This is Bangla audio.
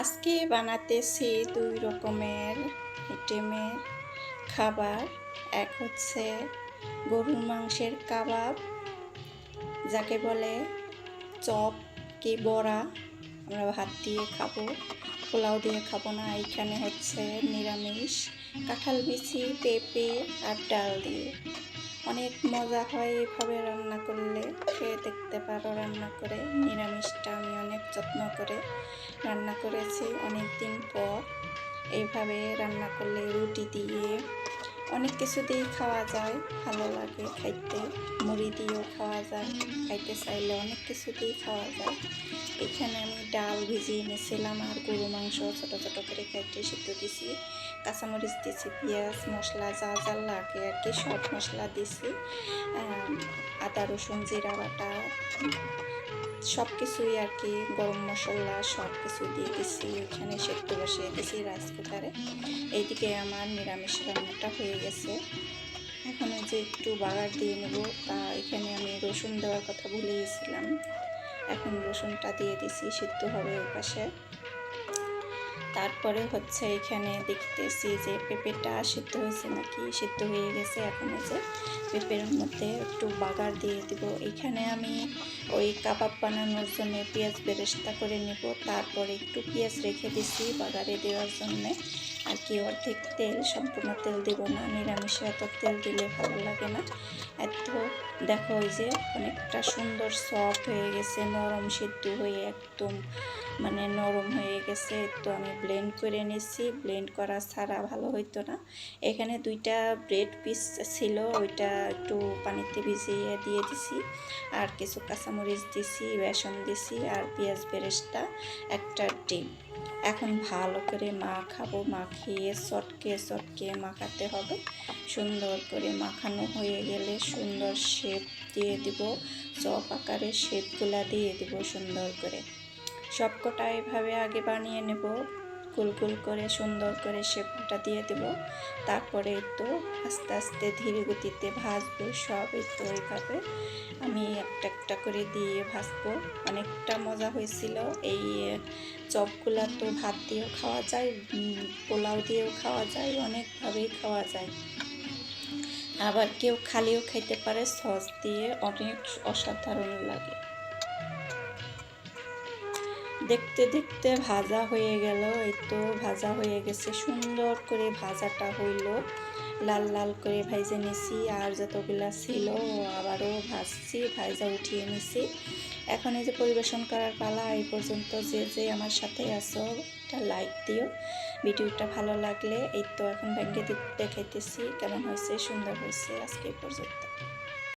আজকে বানাতেছি দুই রকমের আইটেমের খাবার। এক হচ্ছে গরুর মাংসের কাবাব, যাকে বলে চপ কি বড়া। আমরা ভাত দিয়ে খাবো, পোলাও দিয়ে খাবো না। এইখানে হচ্ছে নিরামিষ কাঁঠাল বিচি, পেঁপে আর ডাল দিয়ে। অনেক মজা হয় এইভাবে রান্না করলে, খেয়ে দেখতে পারো রান্না করে। নিরামিষটা আমি অনেক যত্ন করে রান্না করেছি অনেক দিন পর। এইভাবে রান্না করলে রুটি দিয়ে অনেক কিছু দিয়ে খাওয়া যায়, ভালো লাগে খাইতে। মুড়ি দিয়েও খাওয়া যায়, খাইতে চাইলে অনেক কিছু দিয়ে খাওয়া যায়। এখানে আমি ডাল ভিজিয়ে নিয়েছিলাম আর গরু মাংস ছোটো ছোটো করে কেটে সিদ্ধ দিছি, কাঁচামরিচ দিছি, পেঁয়াজ মশলা যা যা লাগে আর কি সব মশলা দিছি, আদা রসুন জিরা বাটা সব কিছুই আর কি, গরম মশলা সব কিছু দিয়ে দিছি। এখানে সেদ্ধ বসিয়ে দিছি রাইস কুকারে। এইদিকে আমার নিরামিষ রান্নাটা হয়ে গেছে। এখন যে একটু বাগার দিয়ে নেব, তা এখানে আমি রসুন দেওয়ার কথা ভুলে গেছিলাম। এখন রসুনটা দিয়ে দিছি, সিদ্ধ হবে ওই পাশে। তারপরে হচ্ছে এখানে দেখতেছি যে পেঁপেটা সিদ্ধ হয়েছে নাকি, সিদ্ধ হয়ে গেছে। এখন যে পেঁপের মধ্যে একটু বাগার দিয়ে দিব। এখানে আমি ওই কাবাব বানানোর জন্য পেঁয়াজ বেরেস্তা করে নেব, তারপরে একটু পেঁয়াজ রেখে দিছি বাগারে দেওয়ার জন্যে আর কি। অর্ধেক তেল, সম্পূর্ণ তেল দেব না, নিরামিষে এত তেল দিলে ভালো লাগে না। এত দেখো ওই যে অনেকটা সুন্দর সফট হয়ে গেছে, নরম সিদ্ধ হয়ে একদম মানে নরম হয়ে গেছে। তো আমি ব্লেন্ড করে নিচ্ছি, ব্লেন্ড করা ছাড়া ভালো হইতো না। এখানে দুইটা ব্রেড পিস ছিল, ওইটা একটু পানিতে ভিজিয়ে দিয়ে দিছি, আর কিছু কাঁচামরিচ দিছি, বেসন দিছি আর পেঁয়াজ বেরেস্তা, একটা ডিম। এখন ভালো করে মাখাবো, মাখিয়ে চটকে চটকে মাখাতে হবে। সুন্দর করে মাখানো হয়ে গেলে সুন্দর শেপ দিয়ে দিব, চপ আকারের শেপগুলা দিয়ে দিব সুন্দর করে। সবকটা এভাবে আগে বানিয়ে নেব, গোল গোল করে সুন্দর করে শেপটা দিয়ে দেব। তারপরে তো আস্তে আস্তে ধীরে গতিতে ভাজবো সব। তো এইভাবে আমি একটা একটা করে দিয়ে ভাজবো। অনেকটা মজা হয়েছিল। এই চপগুলা তো ভাত দিয়েও খাওয়া যায়, পোলাও দিয়েও খাওয়া যায়, অনেকভাবেই খাওয়া যায়। আবার কেউ খালিও খাইতে পারে সস দিয়ে, অনেক অসাধারণ লাগে। দেখতে দেখতে ভাজা হয়ে গেল। এই তো ভাজা হয়ে গেছে, সুন্দর করে ভাজাটা হইল, লাল লাল করে ভাইজে নিছি। আর যতগুলা ছিল আবারও ভাজছি, ভাজা উঠিয়ে নিছি। এখন এই যে পরিবেশন করার পালা। এই পর্যন্ত যে যে আমার সাথে আছো একটা লাইক দিও, ভিডিওটা ভালো লাগলে। এই তো এখন ভেঙে দেখাইতেছি কেমন হয়েছে, সুন্দর হয়েছে। আজকে এই পর্যন্ত।